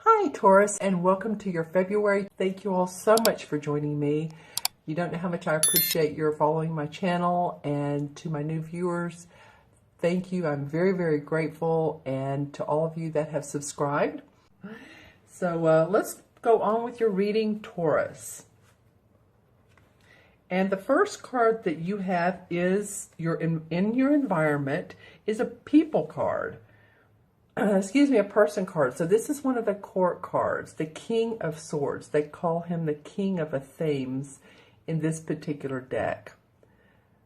Hi Taurus, and welcome to your February. Thank you all so much for joining me. You don't know how much I appreciate your following my channel, and to my new viewers, thank you. I'm very, very grateful, and to all of you that have subscribed. So let's go on with your reading, Taurus. And the first card that you have is in your environment is a people card. A person card. So this is one of the court cards, the King of Swords. They call him the King of Athenes in this particular deck.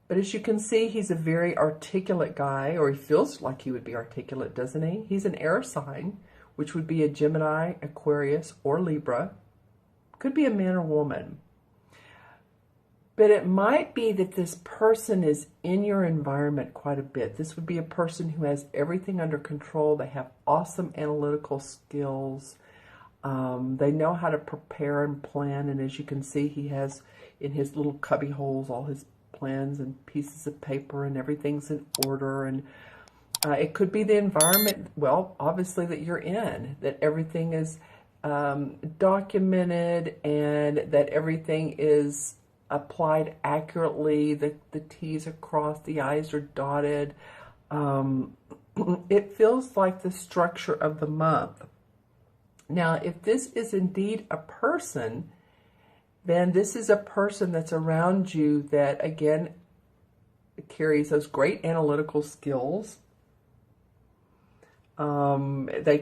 But as you can see, he's a very articulate guy, or he feels like he would be articulate, doesn't he? He's an air sign, which would be a Gemini, Aquarius, or Libra. Could be a man or woman. But it might be that this person is in your environment quite a bit. This would be a person who has everything under control. They have awesome analytical skills. They know how to prepare and plan. And as you can see, he has in his little cubby holes all his plans and pieces of paper, and everything's in order. And it could be the environment, well, obviously, that you're in, that everything is documented and that everything is applied accurately, the T's are crossed, the I's are dotted. It feels like the structure of the month. Now, if this is indeed a person, then this is a person that's around you that, again, carries those great analytical skills. They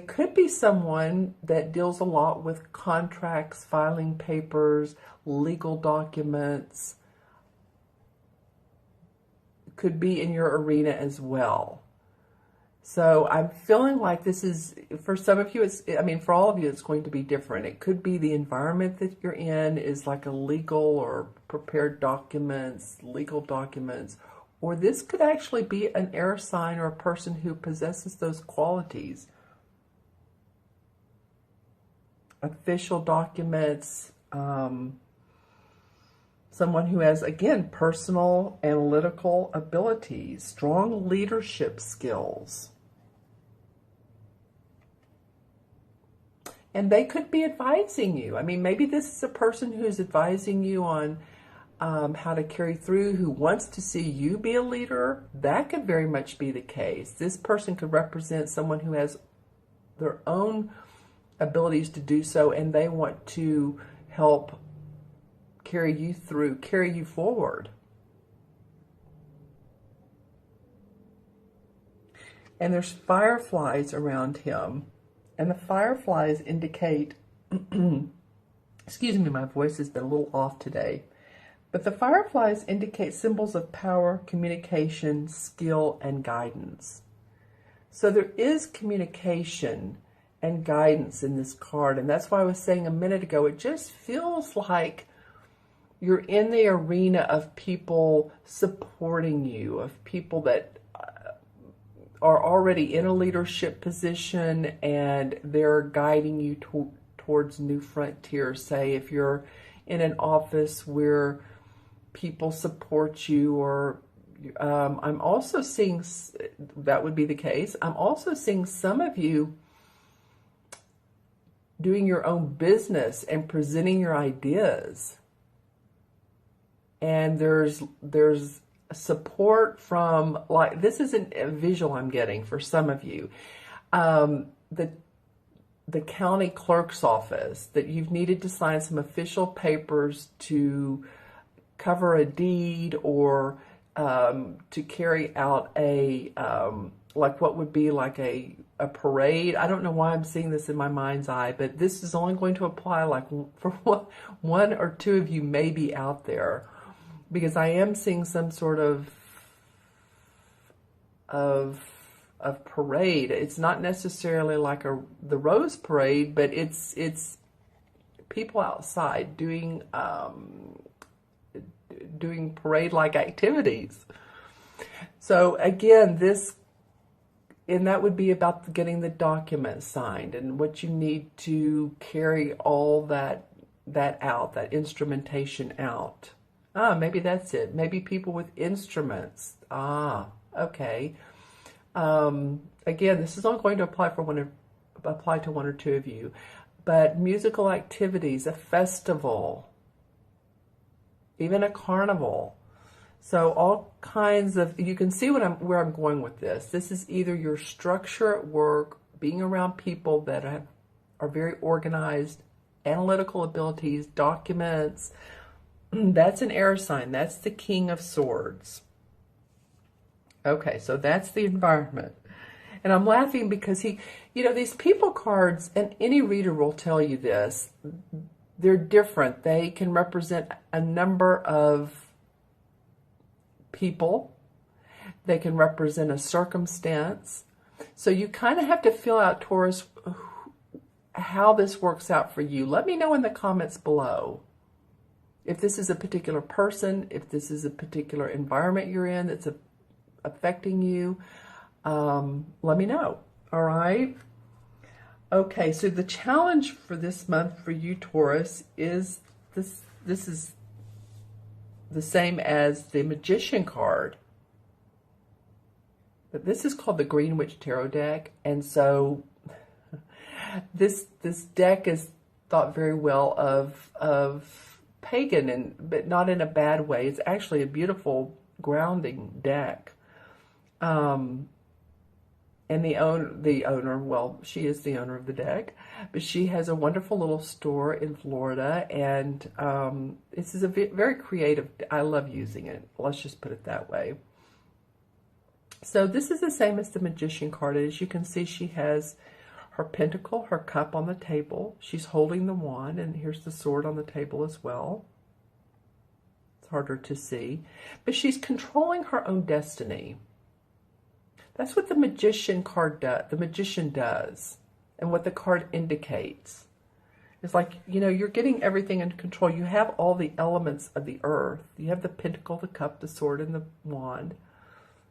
could be someone that deals a lot with contracts, filing papers, legal documents. Could be in your arena as well. So I'm feeling like this is, for some of you, for all of you, it's going to be different. It could be the environment that you're in is like a legal or prepared documents, legal documents, or this could actually be an air sign or a person who possesses those qualities. Official documents, someone who has, again, personal analytical abilities, strong leadership skills. And they could be advising you. Maybe this is a person who's advising you on how to carry through, who wants to see you be a leader. That could very much be the case. This person could represent someone who has their own abilities to do so, and they want to help carry you through, carry you forward. And there's fireflies around him, and the fireflies indicate, excuse me, my voice has been a little off today, but the fireflies indicate symbols of power, communication, skill, and guidance. So there is communication and guidance in this card, and that's why I was saying a minute ago, it just feels like you're in the arena of people supporting you, of people that are already in a leadership position and they're guiding you towards new frontiers. Say if you're in an office where people support you, or I'm also seeing, that would be the case, I'm also seeing some of you doing your own business and presenting your ideas. And there's support from, like, this isn't a visual I'm getting for some of you. The county clerk's office, that you've needed to sign some official papers to cover a deed, or to carry out a, like what would be like a parade. I don't know why I'm seeing this in my mind's eye, but this is only going to apply like for one or two of you maybe out there, because I am seeing some sort of parade. It's not necessarily like the Rose Parade, but it's people outside doing parade-like activities. So again, and that would be about getting the documents signed and what you need to carry all that out, that instrumentation out. Maybe that's it. Maybe people with instruments. Okay. Again, this is not going to apply to one or two of you, but musical activities, a festival, even a carnival. So all kinds of, you can see where I'm going with this. This is either your structure at work, being around people that are very organized, analytical abilities, documents. That's an air sign. That's the King of Swords. Okay, so that's the environment. And I'm laughing because these people cards, and any reader will tell you this, they're different. They can represent a number of people. They can represent a circumstance. So you kind of have to feel out, Taurus, how this works out for you. Let me know in the comments below if this is a particular person, if this is a particular environment you're in that's affecting you. Let me know. All right. Okay, so the challenge for this month for you, Taurus, is this is the same as the Magician card. But this is called the Green Witch Tarot deck. And so this deck is thought very well of pagan, but not in a bad way. It's actually a beautiful grounding deck. And the owner, well, she is the owner of the deck, but she has a wonderful little store in Florida, and this is a very creative. I love using it. Let's just put it that way. So this is the same as the Magician card. As you can see, she has her pentacle, her cup on the table. She's holding the wand, and here's the sword on the table as well. It's harder to see, but she's controlling her own destiny. That's what the Magician card does. The Magician does, and what the card indicates. It's like, you're getting everything under control. You have all the elements of the earth. You have the pentacle, the cup, the sword, and the wand.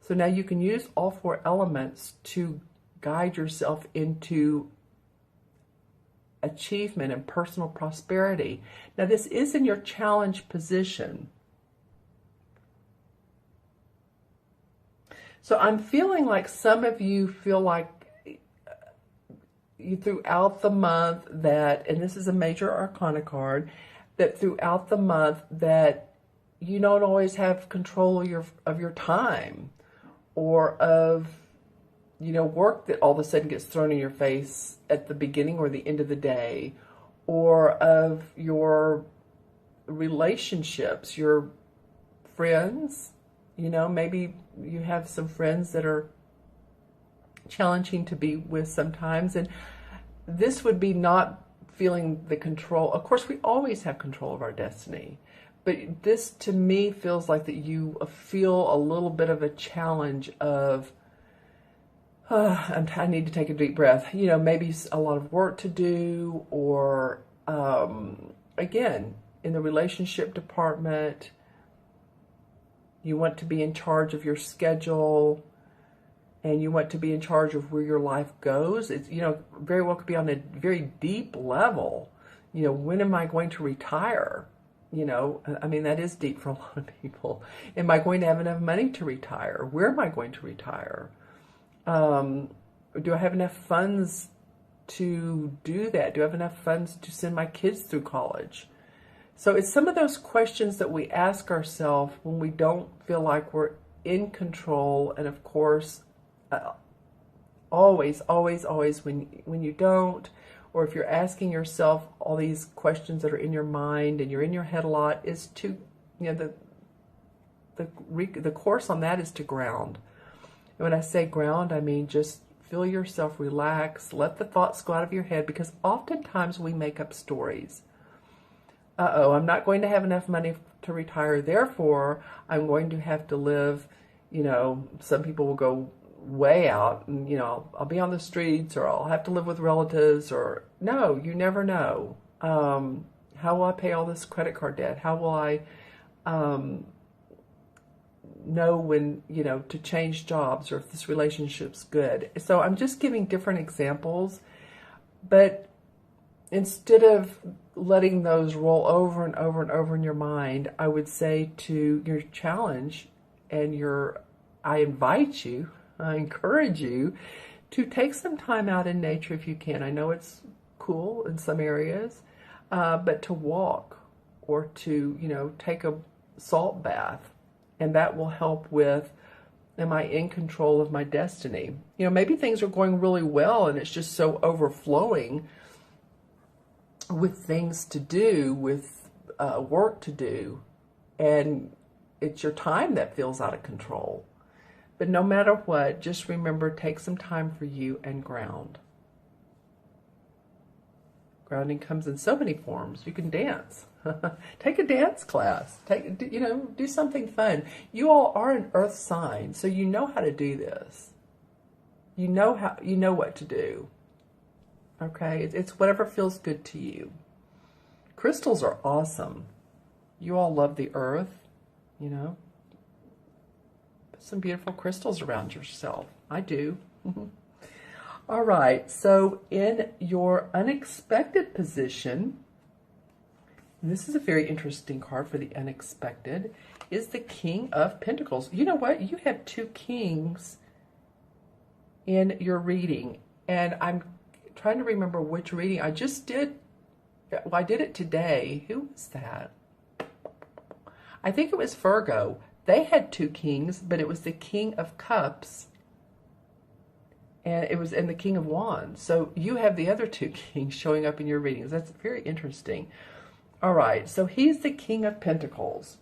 So now you can use all four elements to guide yourself into achievement and personal prosperity. Now this is in your challenge position. So I'm feeling like some of you feel like you throughout the month that, and this is a major arcana card, that throughout the month that you don't always have control of your time, or of, work that all of a sudden gets thrown in your face at the beginning or the end of the day, or of your relationships, your friends. Maybe you have some friends that are challenging to be with sometimes, and this would be not feeling the control. Of course, we always have control of our destiny, but this to me feels like that you feel a little bit of a challenge of, I need to take a deep breath. Maybe a lot of work to do, or again, in the relationship department, you want to be in charge of your schedule, and you want to be in charge of where your life goes. It's, very well could be on a very deep level. When am I going to retire? That is deep for a lot of people. Am I going to have enough money to retire? Where am I going to retire? Do I have enough funds to do that? Do I have enough funds to send my kids through college? So it's some of those questions that we ask ourselves when we don't feel like we're in control. And of course, always when you don't, or if you're asking yourself all these questions that are in your mind and you're in your head a lot, is to, the course on that is to ground. And when I say ground, I mean just feel yourself relax, let the thoughts go out of your head, because oftentimes we make up stories. I'm not going to have enough money to retire, therefore I'm going to have to live, some people will go way out, and I'll be on the streets, or I'll have to live with relatives, or no, you never know. How will I pay all this credit card debt? How will I know when, to change jobs, or if this relationship's good? So I'm just giving different examples, but instead of letting those roll over and over and over in your mind, I would say to your challenge and I invite you I encourage you to take some time out in nature if you can. I know it's cool in some areas, but to walk or to, take a salt bath, and that will help with, am I in control of my destiny? Maybe things are going really well and it's just so overflowing with things to do, with work to do, and it's your time that feels out of control. But no matter what, just remember, take some time for you and ground. Grounding comes in so many forms. You can dance. Take a dance class. Do something fun. You all are an earth sign, so you know how to do this. You know what to do. Okay? It's whatever feels good to you. Crystals are awesome. You all love the earth, Put some beautiful crystals around yourself. I do. All right, so in your unexpected position, and this is a very interesting card for the unexpected, is the King of Pentacles. You know what? You have 2 kings in your reading, and I'm trying to remember which reading. I just did. Well, I did it today. Who was that? I think it was Virgo. They had 2 kings, but it was the King of Cups and the King of Wands. So you have the other 2 kings showing up in your readings. That's very interesting. All right, so he's the King of Pentacles.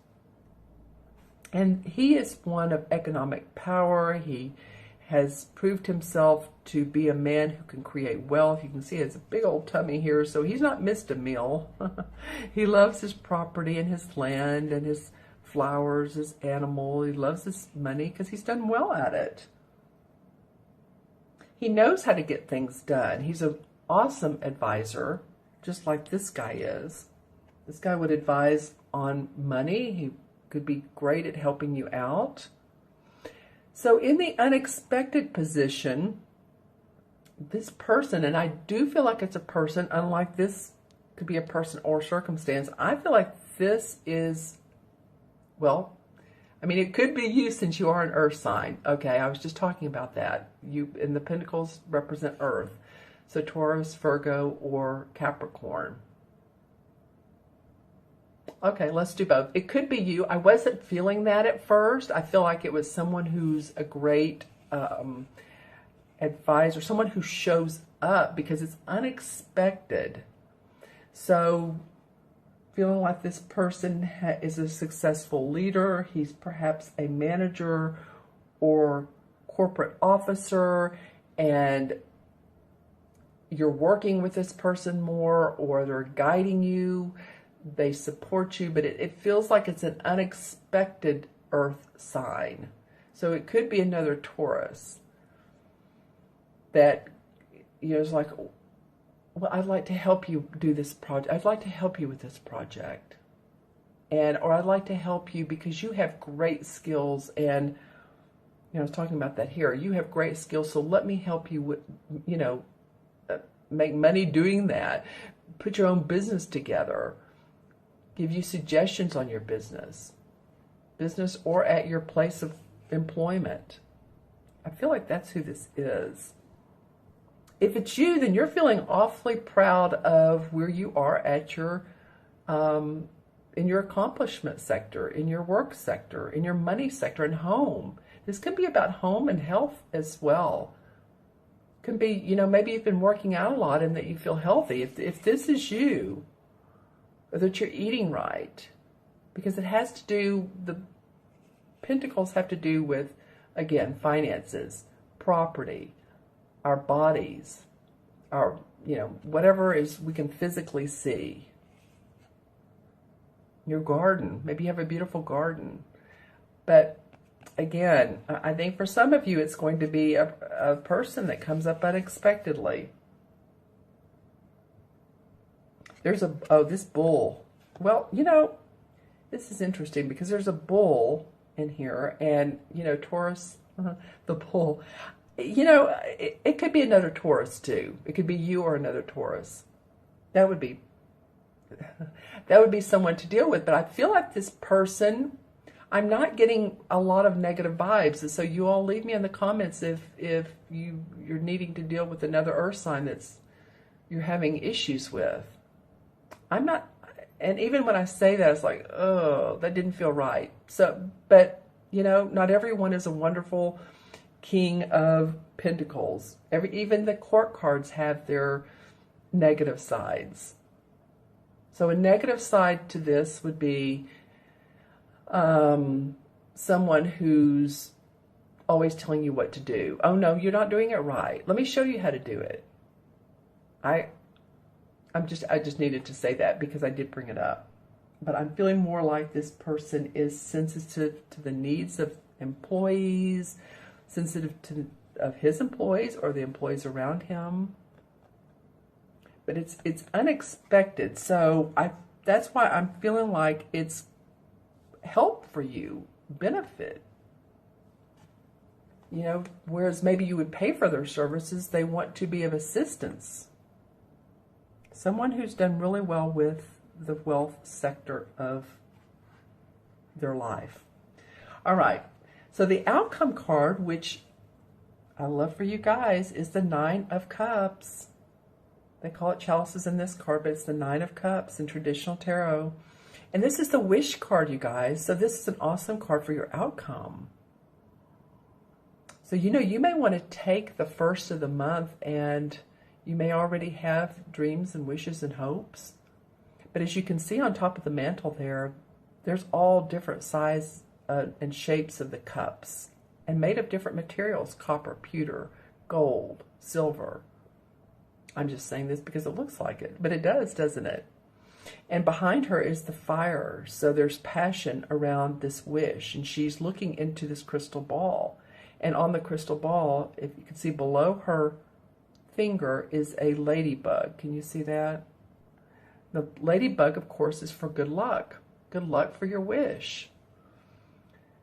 And he is one of economic power. He has proved himself to be a man who can create wealth. You can see he has a big old tummy here, so he's not missed a meal. He loves his property and his land and his flowers, his animal. He loves his money because he's done well at it. He knows how to get things done. He's an awesome advisor, just like this guy is. This guy would advise on money. He could be great at helping you out. So in the unexpected position, this person, and I do feel like it's a person, unlike this could be a person or circumstance, I feel like this is, well, it could be you since you are an earth sign. Okay, I was just talking about that. You, and the pentacles represent earth. So Taurus, Virgo, or Capricorn. Okay, let's do both. It could be you. I wasn't feeling that at first. I feel like it was someone who's a great advisor, someone who shows up because it's unexpected. So feeling like this person is a successful leader. He's perhaps a manager or corporate officer, and you're working with this person more, or they're guiding you. They support you, but it feels like it's an unexpected earth sign. So it could be another Taurus that, is like, well, I'd like to help you do this project. I'd like to help you with this project. Or I'd like to help you because you have great skills. And, I was talking about that here. You have great skills, so let me help you with, make money doing that. Put your own business together. Give you suggestions on your business or at your place of employment. I feel like that's who this is. If it's you, then you're feeling awfully proud of where you are at your, in your accomplishment sector, in your work sector, in your money sector, and home. This could be about home and health as well. Could be, maybe you've been working out a lot and that you feel healthy. If this is you, or that you're eating right, because it has to do, the pentacles have to do with, again, finances, property, our bodies, our, whatever is we can physically see. Your garden, maybe you have a beautiful garden. But again, I think for some of you, it's going to be a person that comes up unexpectedly. There's this bull. Well, this is interesting because there's a bull in here, and, Taurus, the bull, it could be another Taurus too. It could be you or another Taurus. That would be someone to deal with. But I feel like this person, I'm not getting a lot of negative vibes. And so you all leave me in the comments if you're needing to deal with another earth sign that's you're having issues with. I'm not, and even when I say that, it's like, oh, that didn't feel right. So, but, you know, not everyone is a wonderful King of Pentacles. Even the court cards have their negative sides. So a negative side to this would be someone who's always telling you what to do. Oh no, you're not doing it right. Let me show you how to do it. I just needed to say that because I did bring it up. But I'm feeling more like this person is sensitive to the needs of employees, sensitive to of his employees or the employees around him. But it's unexpected. So that's why I'm feeling like it's help for you, benefit. You know, whereas maybe you would pay for their services, they want to be of assistance. Someone who's done really well with the wealth sector of their life. All right. So the outcome card, which I love for you guys, is the Nine of Cups. They call it chalices in this card, but it's the Nine of Cups in traditional tarot. And this is the wish card, you guys. So this is an awesome card for your outcome. So, you know, you may want to take the first of the month and you may already have dreams and wishes and hopes. But as you can see on top of the mantle there's all different size and shapes of the cups and made of different materials: copper, pewter, gold, silver. I'm just saying this because it looks like it, but it does, doesn't it? And behind her is the fire. So there's passion around this wish, and she's looking into this crystal ball. And on the crystal ball, if you can see below her finger, is a ladybug. Can you see that? The ladybug, of course, is for good luck. Good luck for your wish.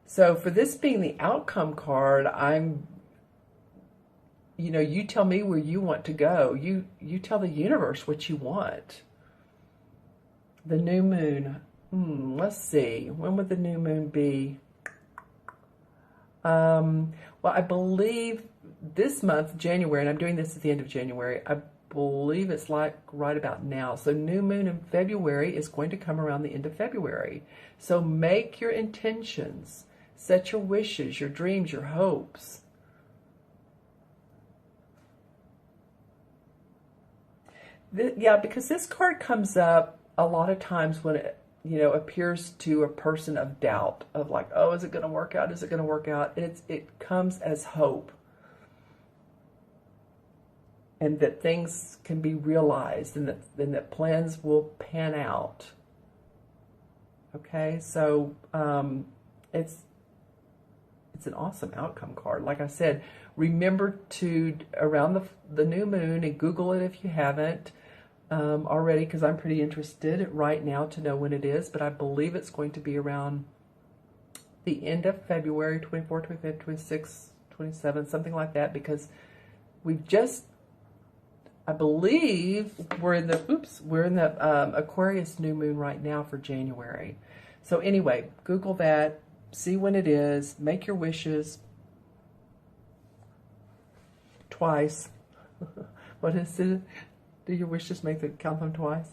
So for this being the outcome card, you know, you tell me where you want to go. You tell the universe what you want. The new moon. Let's see. When would the new moon be? Well, I believe this month, January, and I'm doing this at the end of January, I believe it's like right about now. So new moon in February is going to come around the end of February. So make your intentions. Set your wishes, your dreams, your hopes. Yeah, because this card comes up a lot of times when it, you know, appears to a person of doubt, of like, oh, is it going to work out? Is it going to work out? And it comes as hope. And that things can be realized and that plans will pan out. Okay, so it's an awesome outcome card. Like I said, remember to, around the new moon, and Google it if you haven't already, because I'm pretty interested right now to know when it is, but I believe it's going to be around the end of February, 24, 25, 26, 27, something like that, because we've just, I believe we're in the Aquarius new moon right now for January. So anyway, Google that, see when it is, make your wishes twice. What is it? Do your wishes count them twice?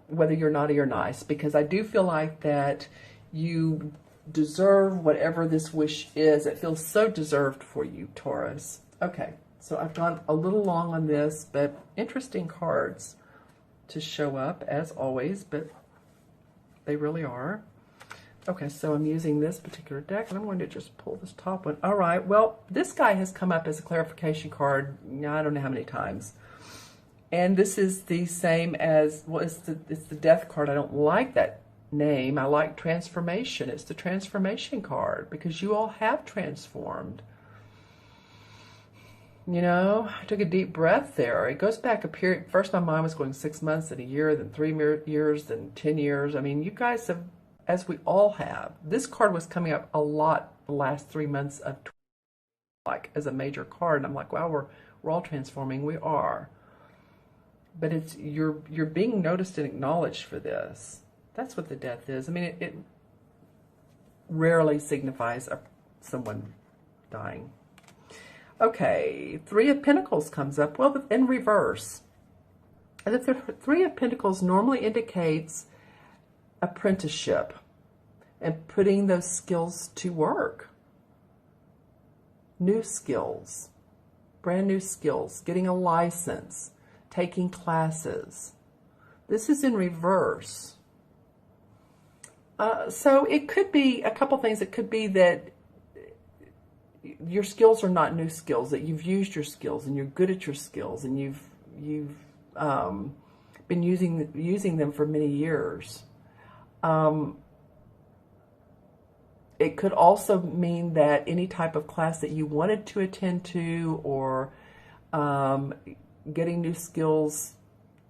Whether you're naughty or nice, because I do feel like that you deserve whatever this wish is. It feels so deserved for you, Taurus. Okay, so I've gone a little long on this, but interesting cards to show up as always, but they really are. Okay, so I'm using this particular deck, and I'm going to just pull this top one. All right, well, this guy has come up as a clarification card, I don't know how many times. And this is the same as, well, it's the death card. I don't like that name. I like transformation. It's the transformation card, because you all have transformed. You know, I took a deep breath there. It goes back a period. First, my mind was going 6 months, then a year, then 3 years, then 10 years. I mean, you guys have, as we all have. This card was coming up a lot the last 3 months of, like, as a major card. And I'm like, wow, we're all transforming. We are. But it's you're being noticed and acknowledged for this. That's what the death is. I mean, rarely signifies someone dying. Okay, Three of Pentacles comes up. Well, in reverse. And the Three of Pentacles normally indicates apprenticeship and putting those skills to work. New skills, brand new skills, getting a license, taking classes. This is in reverse. So it could be a couple things. It could be that your skills are not new skills, that you've used your skills and you're good at your skills and you've been using them for many years. It could also mean that any type of class that you wanted to attend to, or getting new skills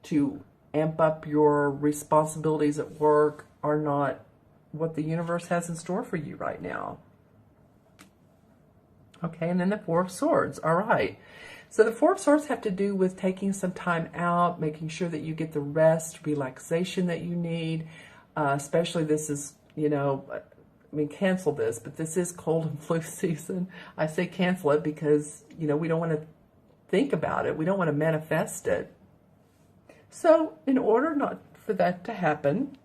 to amp up your responsibilities at work, are not what the universe has in store for you right now. Okay, and then the Four of Swords. All right. So the Four of Swords have to do with taking some time out, making sure that you get the rest, relaxation that you need. Especially this is, you know, I mean, cancel this, but this is cold and flu season. I say cancel it because, you know, we don't want to think about it. We don't want to manifest it. So in order not for that to happen,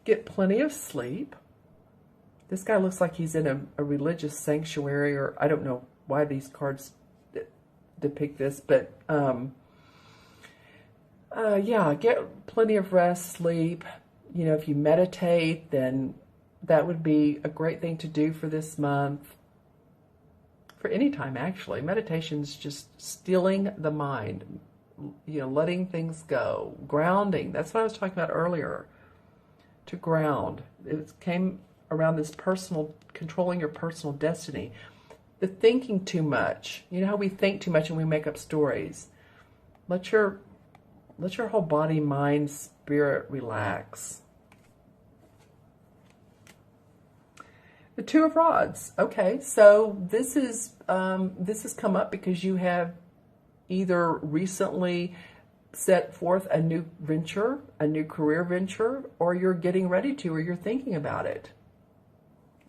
get plenty of sleep. This guy looks like he's in a religious sanctuary, or I don't know why these cards depict this, but yeah, get plenty of rest, sleep. You know, if you meditate, then that would be a great thing to do for this month. For any time, actually. Meditation's just stilling the mind, you know, letting things go. Grounding, that's what I was talking about earlier. To ground. It came around this personal, controlling your personal destiny. The thinking too much. You know how we think too much and we make up stories. Let your whole body, mind, spirit relax. The Two of Rods. Okay, so this has come up because you have either recently set forth a new venture, a new career venture, or you're getting ready to, or you're thinking about it.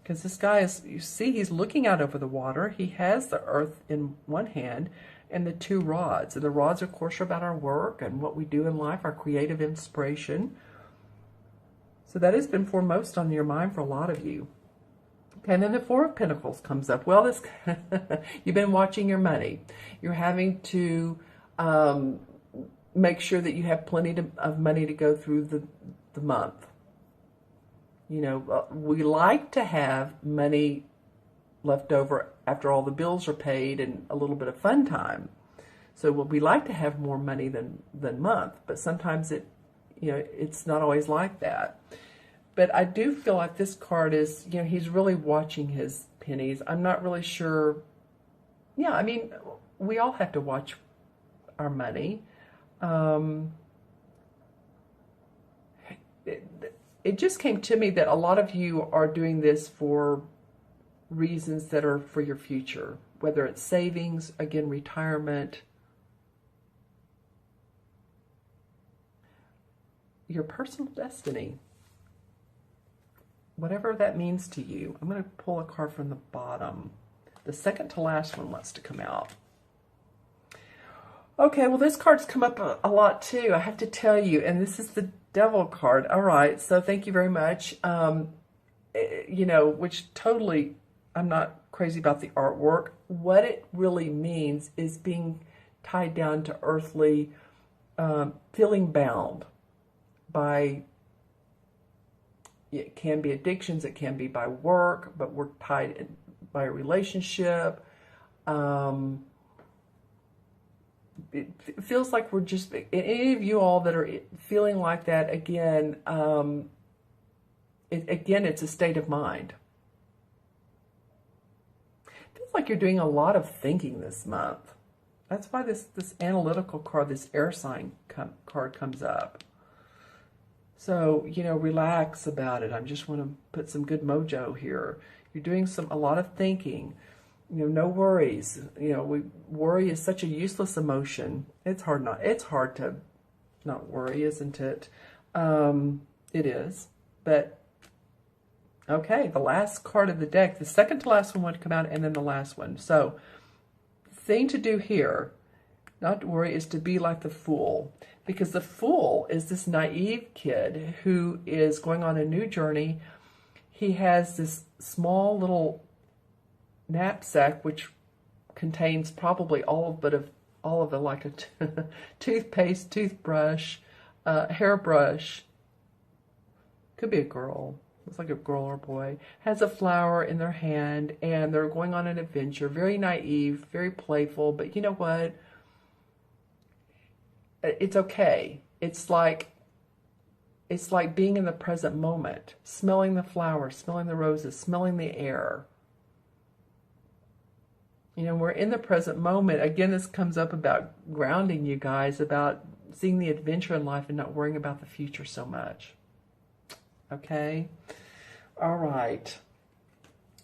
Because this guy is, you see, he's looking out over the water. He has the earth in one hand and the two rods. And the rods, of course, are about our work and what we do in life, our creative inspiration. So that has been foremost on your mind for a lot of you. Okay, and then the Four of Pentacles comes up. Well, this you've been watching your money. You're having to make sure that you have plenty of money to go through the month. You know, we like to have money left over after all the bills are paid and a little bit of fun time. So we like to have more money than month, but sometimes it's not always like that. But I do feel like this card is, you know, he's really watching his pennies. I'm not really sure. Yeah, I mean, we all have to watch our money. It just came to me that a lot of you are doing this for reasons that are for your future, whether it's savings, again, retirement, your personal destiny, whatever that means to you. I'm going to pull a card from the bottom. The second to last one wants to come out. Okay, well, this card's come up a lot too, I have to tell you, and this is the Devil card. All right, so thank you very much. You know, which totally, I'm not crazy about the artwork. What it really means is being tied down to earthly, feeling bound by, it can be addictions, it can be by work, but we're tied in by a relationship. It feels like we're just, any of you all that are feeling like that, again, it's a state of mind. It feels like you're doing a lot of thinking this month. That's why this analytical card, this air sign card comes up. So, you know, relax about it. I just want to put some good mojo here. You're doing a lot of thinking. You know, no worries. You know, worry is such a useless emotion. It's hard to not worry, isn't it? It is. But Okay, the last card of the deck, the second to last one would come out, and then the last one. So, thing to do here, not to worry, is to be like the Fool. Because the Fool is this naive kid who is going on a new journey. He has this small little knapsack which contains probably all of it, like a toothpaste, toothbrush, hairbrush. Could be a girl. Looks like a girl or boy. Has a flower in their hand, and they're going on an adventure. Very naive, very playful, but you know what? It's okay. It's like being in the present moment, smelling the flowers, smelling the roses, smelling the air. You know, we're in the present moment. Again, this comes up about grounding, you guys, about seeing the adventure in life and not worrying about the future so much. Okay? All right.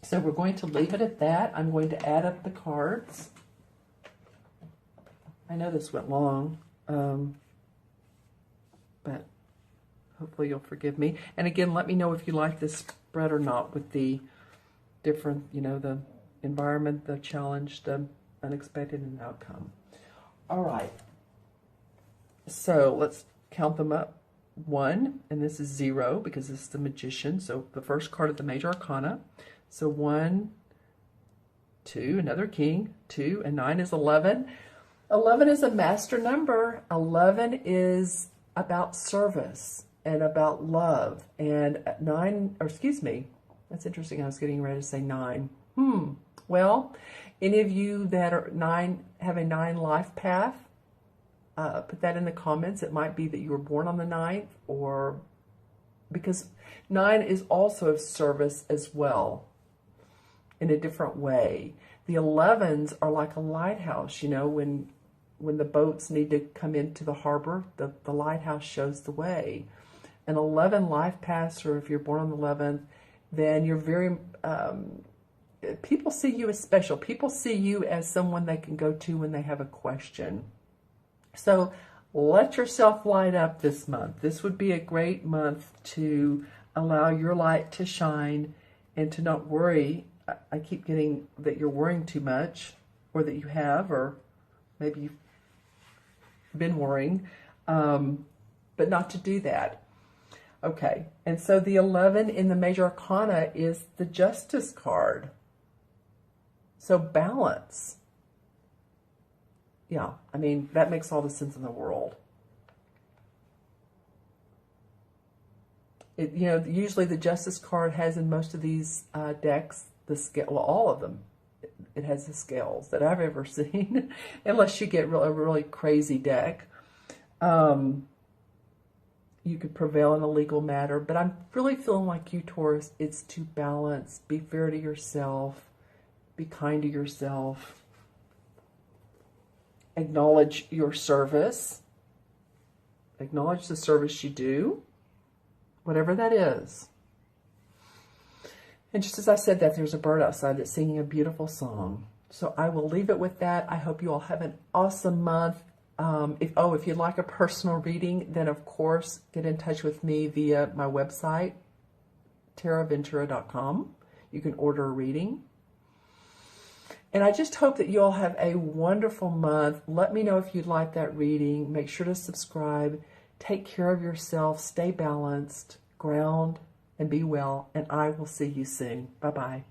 So we're going to leave it at that. I'm going to add up the cards. I know this went long, but hopefully you'll forgive me. And again, let me know if you like this spread or not, with the different, you know, the environment, the challenge, the unexpected, and outcome. All right. So let's count them up. 1, and this is 0 because this is the Magician. So the first card of the Major Arcana. So 1, 2, another King, 2, and 9 is 11. 11 is a master number. 11 is about service and about love. And 9, or excuse me, that's interesting. I was getting ready to say 9. Well, any of you that are 9 have a 9 life path, put that in the comments. It might be that you were born on the 9th, or because 9 is also of service as well in a different way. The 11s are like a lighthouse, you know, when the boats need to come into the harbor, the lighthouse shows the way. An 11 life paths, or if you're born on the 11th, then you're very, people see you as special. People see you as someone they can go to when they have a question. So let yourself light up this month. This would be a great month to allow your light to shine and to not worry. I keep getting that you're worrying too much, or that you have, or maybe you've been worrying, but not to do that. Okay, and so the 11 in the Major Arcana is the Justice card. So balance. Yeah, I mean, that makes all the sense in the world. You know, usually the Justice card has in most of these decks the scale, well, all of them, it has the scales that I've ever seen, unless you get a really crazy deck. You could prevail in a legal matter, but I'm really feeling like you, Taurus, it's to balance, be fair to yourself, be kind to yourself. Acknowledge your service. Acknowledge the service you do, whatever that is. And just as I said that, there's a bird outside that's singing a beautiful song. So I will leave it with that. I hope you all have an awesome month. If you'd like a personal reading, then of course, get in touch with me via my website, taraventura.com. You can order a reading. And I just hope that you all have a wonderful month. Let me know if you'd like that reading. Make sure to subscribe. Take care of yourself. Stay balanced. Ground and be well. And I will see you soon. Bye-bye.